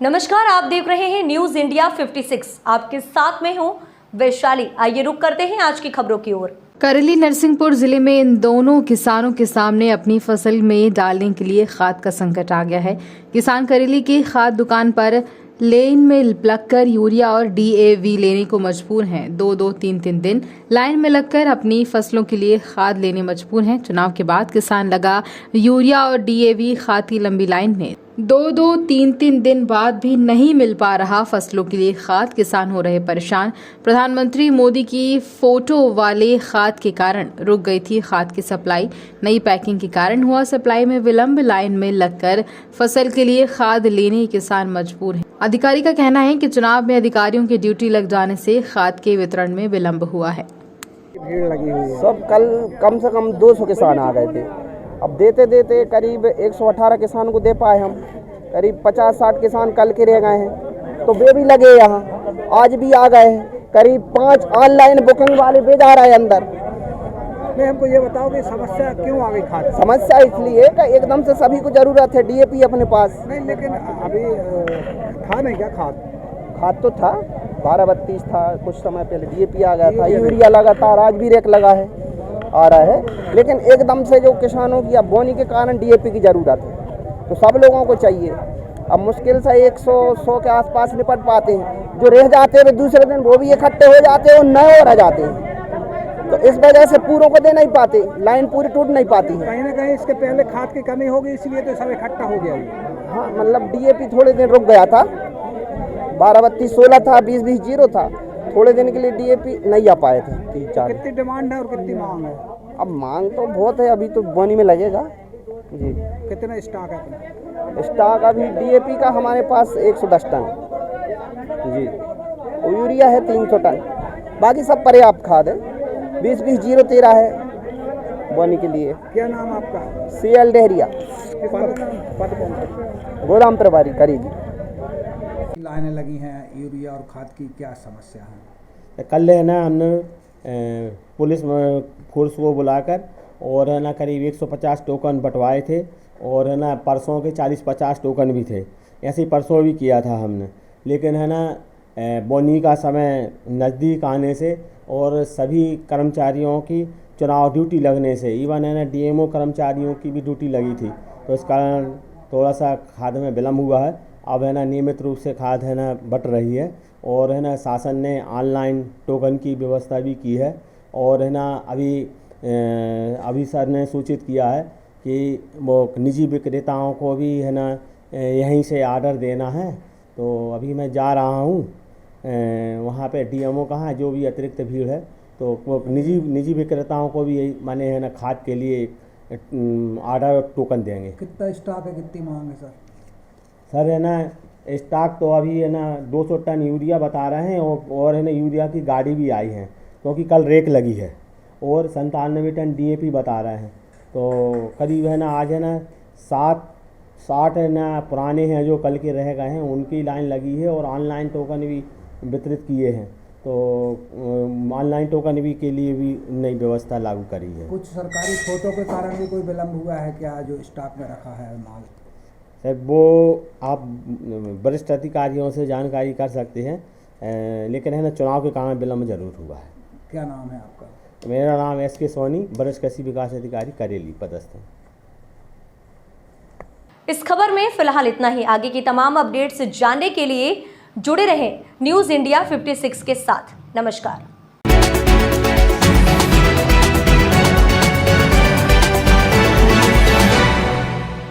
नमस्कार, आप देख रहे हैं न्यूज इंडिया 56। आपके साथ में हूं वैशाली। आइए रुक करते हैं आज की खबरों की ओर। करेली नरसिंहपुर जिले में इन दोनों किसानों के सामने अपनी फसल में डालने के लिए खाद का संकट आ गया है। किसान करेली की खाद दुकान पर लेन में लगकर यूरिया और डीएवी लेने को मजबूर हैं। 2-3 दिन लाइन में लगकर अपनी फसलों के लिए खाद लेने मजबूर हैं। चुनाव के बाद किसान लगा यूरिया और डीएवी खाद की लंबी लाइन में। 2-3 दिन बाद भी नहीं मिल पा रहा फसलों के लिए खाद। किसान हो रहे परेशान। प्रधानमंत्री मोदी की फोटो वाले खाद के कारण रुक गई थी खाद की सप्लाई। नई पैकिंग के कारण हुआ सप्लाई में विलंब। लाइन में लगकर फसल के लिए खाद लेने किसान मजबूर हैं। अधिकारी का कहना है कि चुनाव में अधिकारियों की ड्यूटी लग जाने से खाद के वितरण में विलंब हुआ है। भीड़ लगी हुई है। सब कल कम से कम 200 किसान आ गए थे। अब देते देते करीब 118 किसान को दे पाए हम। करीब 50-60 किसान कल के रह गए हैं, तो वे भी लगे यहाँ, आज भी आ गए हैं। करीब 5 ऑनलाइन बुकिंग वाले भेज आ रहे हैं अंदर। नहीं, हमको ये बताओ कि समस्या क्यों आ गई खाद? समस्या इसलिए कि एकदम से सभी को जरूरत है डीएपी अपने पास। नहीं, लेकिन अभी था नहीं क्या खाद? खाद तो था, 12-32 था कुछ समय पहले। डीएपी आ गया था, यूरिया लगातार आज भी रेक लगा है, आ रहा है। लेकिन एकदम से जो किसानों की अब बोनी के कारण डीएपी की ज़रूरत है, तो सब लोगों को चाहिए। अब मुश्किल से 100 के आसपास निपट पाते हैं। जो रह जाते हैं दूसरे दिन वो भी इकट्ठे हो जाते हैं और नए और रह जाते हैं, तो इस वजह से पूरों को दे नहीं पाते, लाइन पूरी टूट नहीं पाती है। कहीं ना कहीं इसके पहले खाद की कमी होगी, इसलिए तो सब इकट्ठा हो गया। हाँ, मतलब डीएपी थोड़े दिन रुक गया था। 12-32 16 था, 20-20 0 था। थोड़े दिन के लिए डीएपी नहीं आ पाए थे। 3-4 कितनी डिमांड है और कितनी मांग है? अब मांग तो बहुत है, अभी तो बोनी में लगेगा जी। कितना स्टॉक है अपना? स्टॉक अभी डीएपी का हमारे पास 110 टन जी, और यूरिया है 300 टन। बाकी सब पर्याप्त खाद है। 20-20 0 13 है बोनी के लिए। क्या नाम आपका? CL डेहरिया, पद कौन सा? गोदाम प्रभारी करेगी। लाइनें लगी हैं यूरिया और खाद की, क्या समस्या है? कल है ना हमने पुलिस फोर्स को बुलाकर और है ना करीब 150 टोकन बंटवाए थे, और है ना परसों के 40-50 टोकन भी थे। ऐसे ही परसों भी किया था हमने, लेकिन है ना बोनी का समय नज़दीक आने से और सभी कर्मचारियों की चुनाव ड्यूटी लगने से, इवन है ना डीएमओ कर्मचारियों की भी ड्यूटी लगी थी, तो इस कारण थोड़ा सा खाद में विलम्ब हुआ है। अब है ना नियमित रूप से खाद है ना बट रही है, और है ना शासन ने ऑनलाइन टोकन की व्यवस्था भी की है। और है ना अभी सर ने सूचित किया है कि वो निजी विक्रेताओं को भी है ना यहीं से आर्डर देना है। तो अभी मैं जा रहा हूँ वहाँ पे डीएमओ कहाँ है, जो भी अतिरिक्त भीड़ है, तो वो निजी विक्रेताओं को भी यही माने है ना खाद के लिए आर्डर टोकन देंगे। कितना स्टॉक है, कितनी मांग है सर? सर है ना स्टॉक तो अभी है ना 200 टन यूरिया बता रहे हैं, और है ना यूरिया की गाड़ी भी आई है क्योंकि कल रेक लगी है, और 97 टन डीएपी बता रहे हैं। तो करीब है ना आज है ना 60 है ना पुराने हैं जो कल के रह गए हैं, उनकी लाइन लगी है, और ऑनलाइन टोकन भी वितरित किए हैं। तो ऑनलाइन टोकन भी के लिए भी नई व्यवस्था लागू करी है। कुछ सरकारी फोटो के कारण भी कोई विलम्ब हुआ है क्या, जो स्टॉक में रखा है माल? सर वो आप वरिष्ठ अधिकारियों से जानकारी कर सकते हैं, लेकिन है ना चुनाव के कारण विलम्ब जरूर हुआ है। क्या नाम है आपका? मेरा नाम SK सोनी, वरिष्ठ कृषि विकास अधिकारी करेली पदस्थ है। इस खबर में फिलहाल इतना ही। आगे की तमाम अपडेट्स जानने के लिए जुड़े रहें न्यूज इंडिया 56 के साथ। नमस्कार।